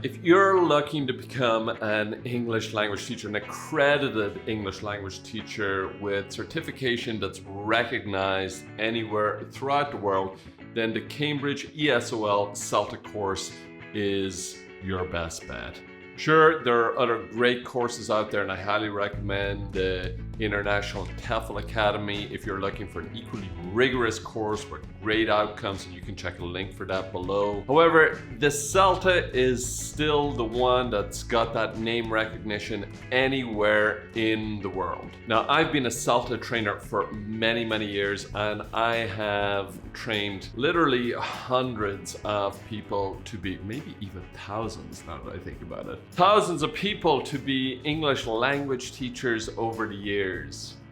If you're looking to become an English language teacher, an accredited English language teacher with certification that's recognized anywhere throughout the world, then the Cambridge ESOL CELTA course is your best bet. Sure, there are other great courses out there, and I highly recommend the International TEFL Academy if you're looking for an equally rigorous course with great outcomes, and you can check a link for that below. However, the CELTA is still the one that's got that name recognition anywhere in the world. Now, I've been a CELTA trainer for many, many years, and I have trained literally hundreds of people to be, maybe even thousands now that I think about it, thousands of people to be English language teachers over the years.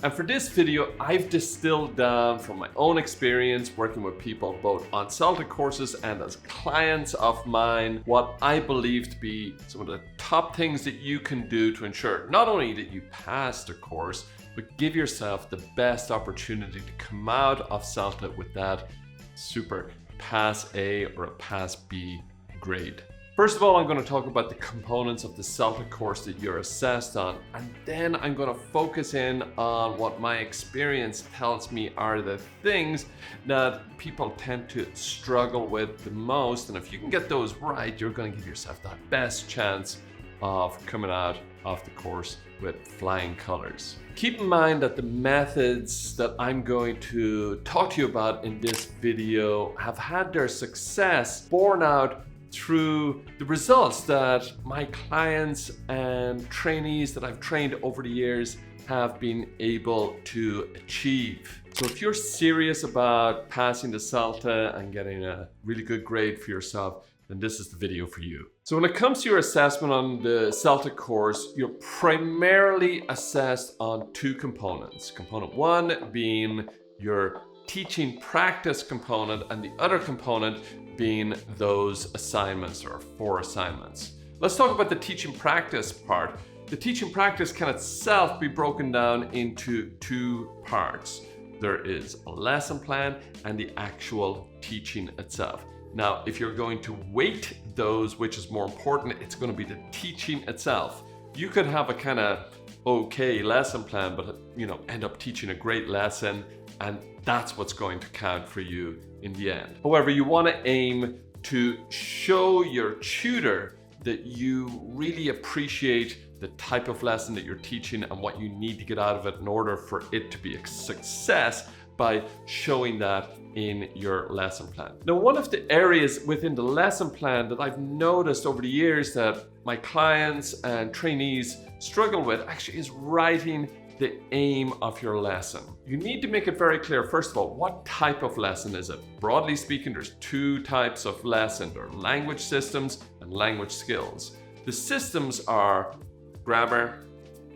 And for this video, I've distilled down from my own experience working with people both on CELTA courses and as clients of mine, what I believe to be some of the top things that you can do to ensure not only that you pass the course, but give yourself the best opportunity to come out of CELTA with that super Pass A or a Pass B grade. First of all, I'm going to talk about the components of the CELTA course that you're assessed on, and then I'm going to focus in on what my experience tells me are the things that people tend to struggle with the most. And if you can get those right, you're going to give yourself that best chance of coming out of the course with flying colors. Keep in mind that the methods that I'm going to talk to you about in this video have had their success borne out through the results that my clients and trainees that I've trained over the years have been able to achieve. So if you're serious about passing the CELTA and getting a really good grade for yourself, then this is the video for you. So when it comes to your assessment on the CELTA course, you're primarily assessed on two components. Component one being your teaching practice component, and the other component being those assignments, or 4 assignments. Let's talk about the teaching practice part. The teaching practice can itself be broken down into 2 parts. There is a lesson plan and the actual teaching itself. Now, if you're going to weight those, which is more important, it's going to be the teaching itself. You could have a kind of okay lesson plan, but end up teaching a great lesson, and that's what's going to count for you in the end. However, you want to aim to show your tutor that you really appreciate the type of lesson that you're teaching and what you need to get out of it in order for it to be a success by showing that in your lesson plan. Now, one of the areas within the lesson plan that I've noticed over the years that my clients and trainees struggle with actually is writing the aim of your lesson. You need to make it very clear, first of all, what type of lesson is it? Broadly speaking, there's 2 types of lesson. There are language systems and language skills. The systems are grammar,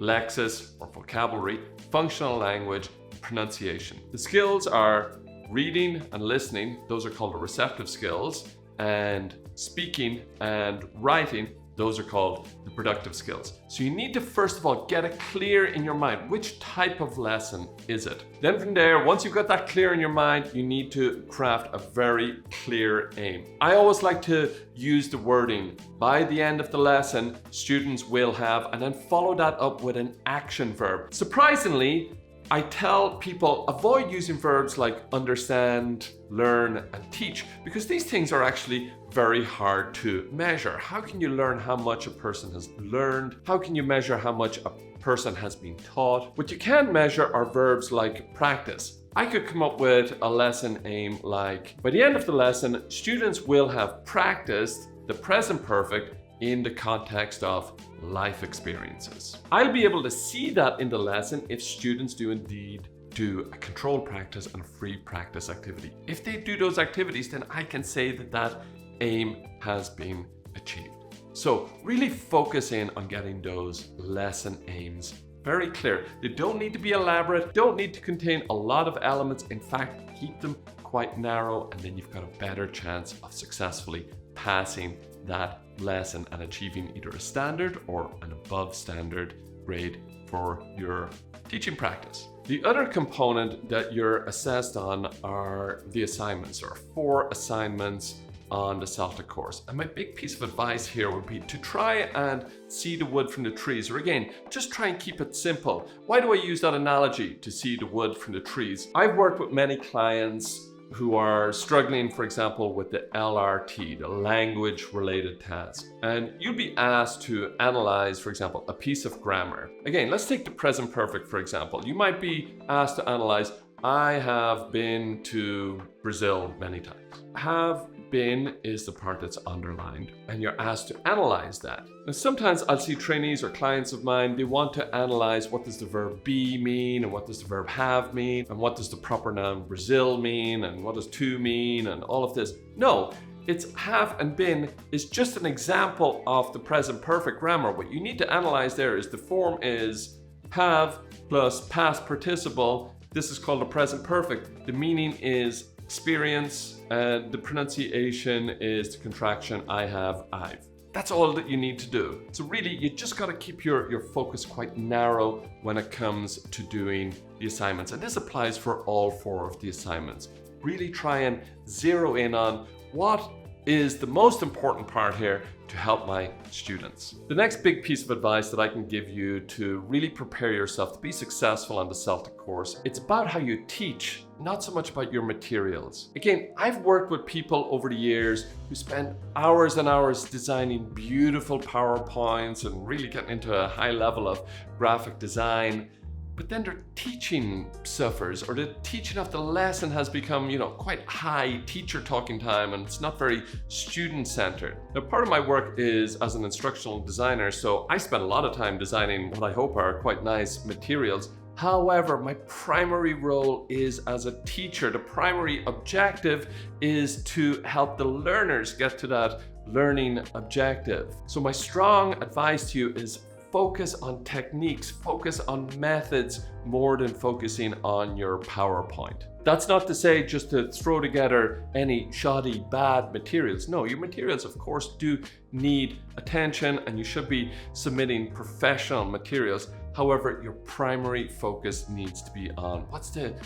lexis or vocabulary, functional language, pronunciation. The skills are reading and listening, those are called the receptive skills, and speaking and writing, those are called the productive skills. So you need to first of all get it clear in your mind, which type of lesson is it? Then from there, once you've got that clear in your mind, you need to craft a very clear aim. I always like to use the wording, by the end of the lesson, students will have, and then follow that up with an action verb. Surprisingly, I tell people avoid using verbs like understand, learn, and teach, because these things are actually very hard to measure. How can you learn how much a person has learned? How can you measure how much a person has been taught? What you can measure are verbs like practice. I could come up with a lesson aim like, by the end of the lesson, students will have practiced the present perfect in the context of life experiences. I'll be able to see that in the lesson if students do indeed do a controlled practice and a free practice activity. If they do those activities, then I can say that that aim has been achieved. So really focus in on getting those lesson aims very clear. They don't need to be elaborate, don't need to contain a lot of elements. In fact, keep them quite narrow, and then you've got a better chance of successfully passing that lesson and achieving either a standard or an above standard grade for your teaching practice. The other component that you're assessed on are the assignments. There are 4 assignments on the CELTA course. And my big piece of advice here would be to try and see the wood from the trees, or again, just try and keep it simple. Why do I use that analogy, to see the wood from the trees? I've worked with many clients who are struggling, for example, with the LRT, the language related task. And you'll be asked to analyze, for example, a piece of grammar. Again, let's take the present perfect, for example. You might be asked to analyze, I have been to Brazil many times. Have been is the part that's underlined, and you're asked to analyze that. Now, sometimes I'll see trainees or clients of mine, they want to analyze what does the verb be mean, and what does the verb have mean, and what does the proper noun Brazil mean, and what does to mean, and all of this. No, it's have and been is just an example of the present perfect grammar. What you need to analyze there is the form is have plus past participle. This is called the present perfect. The meaning is experience, and the pronunciation is the contraction I have, I've. That's all that you need to do. So really, you just got to keep your focus quite narrow when it comes to doing the assignments. And this applies for all 4 of the assignments. Really try and zero in on what is the most important part here to help my students. The next big piece of advice that I can give you to really prepare yourself to be successful on the CELTA course, it's about how you teach, not so much about your materials. Again, I've worked with people over the years who spend hours and hours designing beautiful PowerPoints and really getting into a high level of graphic design. But then their teaching suffers, or the teaching of the lesson has become, quite high teacher talking time, and it's not very student-centered. Now, part of my work is as an instructional designer, so I spend a lot of time designing what I hope are quite nice materials. However, my primary role is as a teacher. The primary objective is to help the learners get to that learning objective. So my strong advice to you is focus on techniques, focus on methods more than focusing on your PowerPoint. That's not to say just to throw together any shoddy, bad materials. No, your materials, of course, do need attention, and you should be submitting professional materials. However, your primary focus needs to be on what's the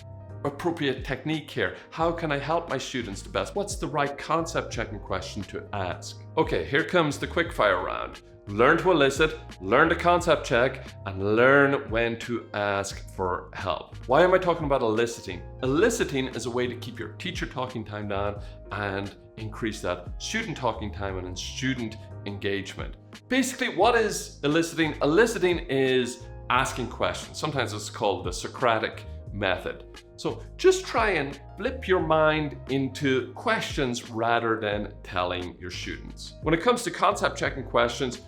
appropriate technique here? How can I help my students the best? What's the right concept checking question to ask? Okay, here comes the quickfire round. Learn to elicit, learn to concept check, and learn when to ask for help. Why am I talking about eliciting? Eliciting is a way to keep your teacher talking time down and increase that student talking time and student engagement. Basically, what is eliciting? Eliciting is asking questions. Sometimes it's called the Socratic method. So just try and flip your mind into questions rather than telling your students. When it comes to concept checking questions,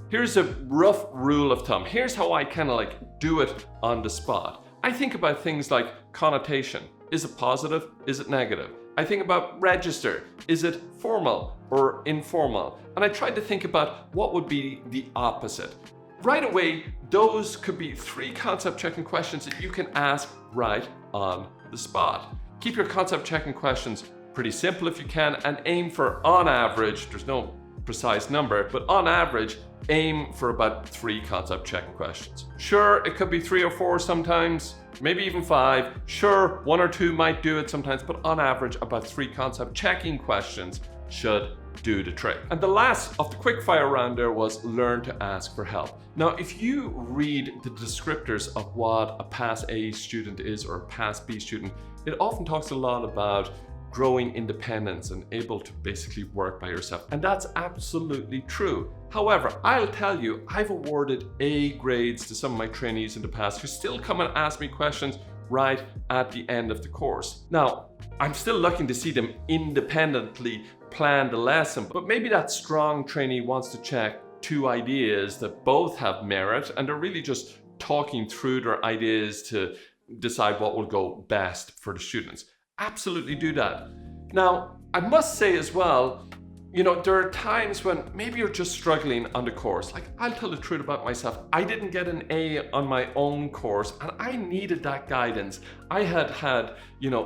here's a rough rule of thumb. Here's how I kind of do it on the spot. I think about things like connotation. Is it positive? Is it negative? I think about register. Is it formal or informal? And I tried to think about what would be the opposite. Right away, those could be 3 concept checking questions that you can ask right on the spot. Keep your concept checking questions pretty simple if you can, and aim for, on average, there's no precise number, but on average, aim for about 3 concept checking questions. Sure, it could be 3 or 4 sometimes, maybe even 5. Sure, 1 or 2 might do it sometimes, but on average, about 3 concept checking questions should do the trick. And the last of the quickfire round there was learn to ask for help. Now, if you read the descriptors of what a Pass A student is or a Pass B student, it often talks a lot about growing independence and able to basically work by yourself. And that's absolutely true. However, I'll tell you, I've awarded A grades to some of my trainees in the past who still come and ask me questions right at the end of the course. Now, I'm still looking to see them independently plan the lesson, but maybe that strong trainee wants to check 2 ideas that both have merit, and they're really just talking through their ideas to decide what will go best for the students. Absolutely do that. Now, I must say as well, there are times when maybe you're just struggling on the course. Like, I'll tell the truth about myself. I didn't get an A on my own course, and I needed that guidance. I had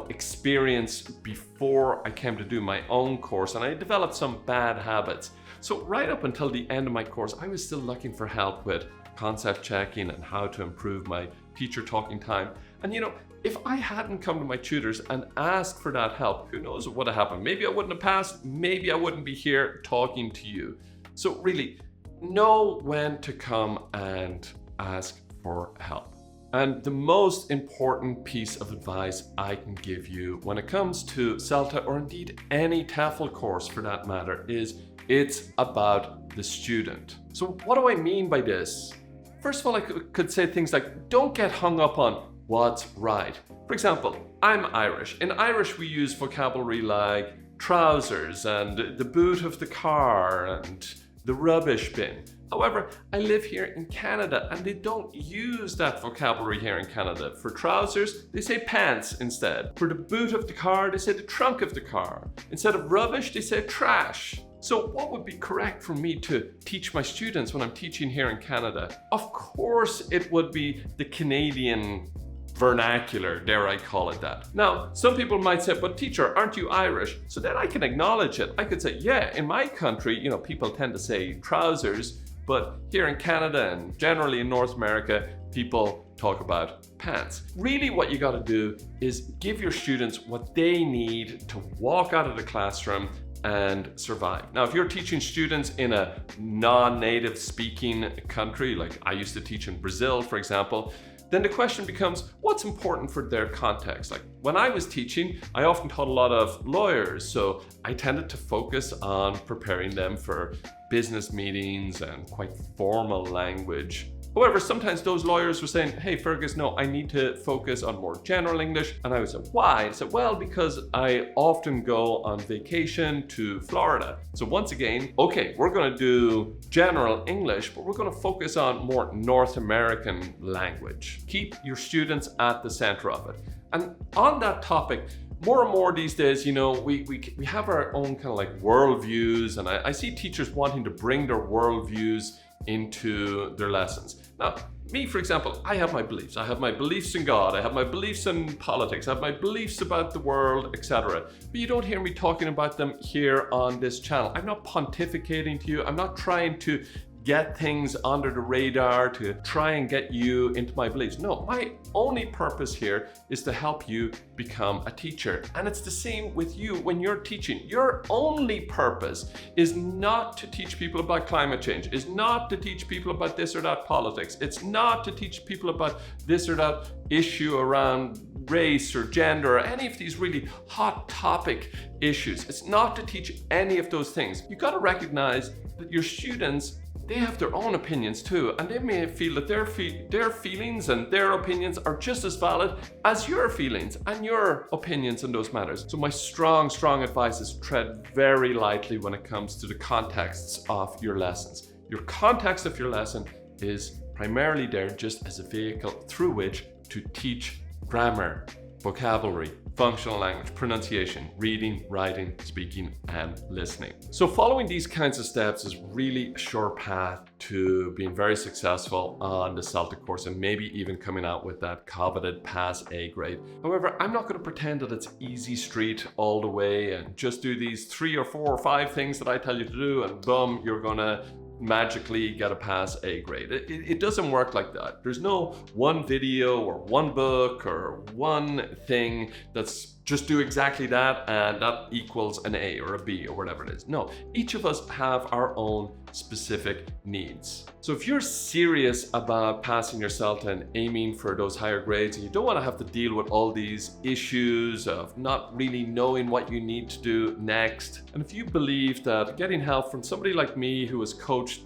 experience before I came to do my own course, and I developed some bad habits. So right up until the end of my course, I was still looking for help with concept checking and how to improve my teacher talking time. And if I hadn't come to my tutors and asked for that help, who knows what would have happened? Maybe I wouldn't have passed, maybe I wouldn't be here talking to you. So really, know when to come and ask for help. And the most important piece of advice I can give you when it comes to CELTA, or indeed any TEFL course for that matter, is it's about the student. So what do I mean by this? First of all, I could say things like, don't get hung up on what's right. For example, I'm Irish. In Irish, we use vocabulary like trousers and the boot of the car and the rubbish bin. However, I live here in Canada and they don't use that vocabulary here in Canada. For trousers, they say pants instead. For the boot of the car, they say the trunk of the car. Instead of rubbish, they say trash. So what would be correct for me to teach my students when I'm teaching here in Canada? Of course, it would be the Canadian vernacular, dare I call it that. Now, some people might say, but teacher, aren't you Irish? So then I can acknowledge it. I could say, yeah, in my country, people tend to say trousers, but here in Canada and generally in North America, people talk about pants. Really what you gotta do is give your students what they need to walk out of the classroom and survive. Now, if you're teaching students in a non-native speaking country, like I used to teach in Brazil, for example, then the question becomes, what's important for their context? Like when I was teaching, I often taught a lot of lawyers, so I tended to focus on preparing them for business meetings and quite formal language. However, sometimes those lawyers were saying, hey, Fergus, no, I need to focus on more general English. And I would say, why? I said, well, because I often go on vacation to Florida. So once again, okay, we're going to do general English, but we're going to focus on more North American language. Keep your students at the center of it. And on that topic, more and more these days, we have our own kind of like worldviews, and I see teachers wanting to bring their worldviews into their lessons. Now, me, for example, I have my beliefs. I have my beliefs in God. I have my beliefs in politics. I have my beliefs about the world, etc. But you don't hear me talking about them here on this channel. I'm not pontificating to you. I'm not trying to get things under the radar to try and get you into my beliefs. No, my only purpose here is to help you become a teacher. And it's the same with you when you're teaching. Your only purpose is not to teach people about climate change, is not to teach people about this or that politics. It's not to teach people about this or that issue around race or gender or any of these really hot topic issues. It's not to teach any of those things. You got to recognize that your students, they have their own opinions too, and they may feel that their feelings and their opinions are just as valid as your feelings and your opinions in those matters. So my strong advice is tread very lightly when it comes to the contexts of your lessons. Your context of your lesson is primarily there just as a vehicle through which to teach grammar, vocabulary, functional language, pronunciation, reading, writing, speaking, and listening. So following these kinds of steps is really a sure path to being very successful on the CELTA course and maybe even coming out with that coveted pass A grade. However, I'm not going to pretend that it's easy street all the way and just do these 3 or 4 or 5 things that I tell you to do and boom, you're gonna magically get a pass A grade. It doesn't work like that. There's no one video or one book or one thing that's just do exactly that and that equals an A or a B or whatever it is. No, each of us have our own specific needs. So if you're serious about passing your CELTA and aiming for those higher grades and you don't want to have to deal with all these issues of not really knowing what you need to do next, and if you believe that getting help from somebody like me who has coached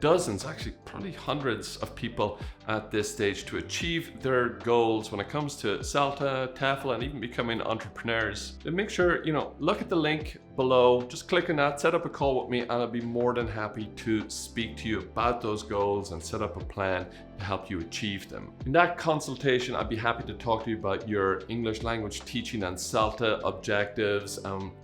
dozens, actually probably hundreds of people at this stage to achieve their goals when it comes to CELTA, TEFL, and even becoming entrepreneurs, then make sure, look at the link below, just click on that, set up a call with me, and I'll be more than happy to speak to you about those goals and set up a plan to help you achieve them. In that consultation, I'd be happy to talk to you about your English language teaching and CELTA objectives,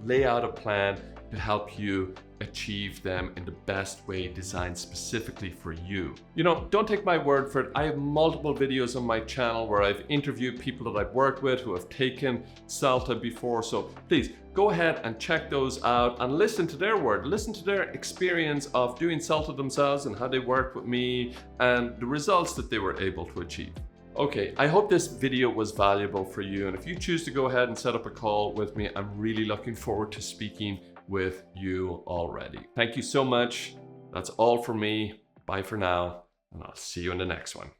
lay out a plan to help you achieve them in the best way designed specifically for you. You know, don't take my word for it. I have multiple videos on my channel where I've interviewed people that I've worked with who have taken CELTA before. So please go ahead and check those out and listen to their word, listen to their experience of doing CELTA themselves and how they worked with me and the results that they were able to achieve. Okay, I hope this video was valuable for you, and if you choose to go ahead and set up a call with me, I'm really looking forward to speaking with you already. Thank you so much. That's all for me. Bye for now, and I'll see you in the next one.